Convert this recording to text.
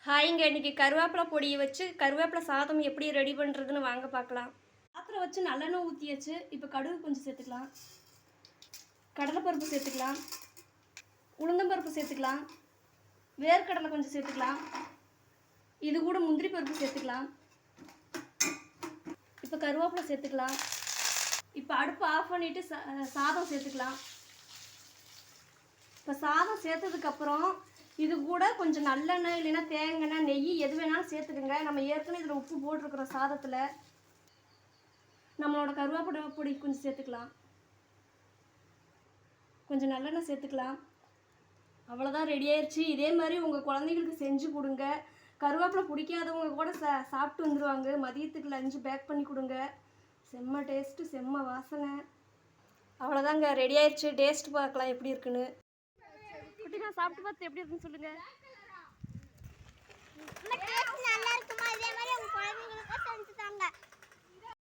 ஹாய்ங்க. இன்னைக்கு கருவேப்பிலை பொடியை வச்சு கருவேப்பிலை சாதம் எப்படி ரெடி பண்ணுறதுன்னு வாங்க பார்க்கலாம். பாத்திரம் வச்சு நல்லெண்ணெய் ஊற்றியாச்சு. இப்போ கடுகு கொஞ்சம் சேர்த்துக்கலாம், கடலைப்பருப்பு சேர்த்துக்கலாம், உளுந்தம்பருப்பு சேர்த்துக்கலாம், வேர்க்கடலை கொஞ்சம் சேர்த்துக்கலாம், இது கூட முந்திரி பருப்பு சேர்த்துக்கலாம். இப்போ கருவேப்பிலை சேர்த்துக்கலாம். இப்போ அடுப்பு ஆஃப் பண்ணிவிட்டு சாதம் சேர்த்துக்கலாம். இப்போ சாதம் சேர்த்ததுக்கப்புறம் இது கூட கொஞ்சம் நல்லெண்ணெய் இல்லைன்னா தேங்காய் நெய் எது வேணாலும் சேர்த்துக்குங்க. நம்ம ஏற்கனவே இதில் உப்பு போட்டிருக்கிறோம் சாதத்தில். நம்மளோட கருவேப்பிலை பொடி கொஞ்சம் சேர்த்துக்கலாம், கொஞ்சம் நல்லெண்ணெய் சேர்த்துக்கலாம். அவ்வளோதான், ரெடி ஆயிடுச்சு. இதே மாதிரி உங்கள் குழந்தைங்களுக்கு செஞ்சு கொடுங்க. கருவேப்பிலை பிடிக்காதவங்க கூட சாப்பிட்டு வந்துடுவாங்க. மதியத்துக்கு லஞ்சு பேக் பண்ணி கொடுங்க. செம்ம டேஸ்ட்டு, செம்ம வாசனை. அவ்வளோதாங்க, ரெடி ஆயிடுச்சு. டேஸ்ட் பார்க்கலாம் எப்படி இருக்குன்னு. குட்டிகள் சாப்பிட்டு பார்த்து எப்படி இருக்குன்னு சொல்லுங்க. நல்லா இருக்குமா? இதே மாதிரி உங்க குழந்தைங்களுக்கும் செஞ்சு தாங்க.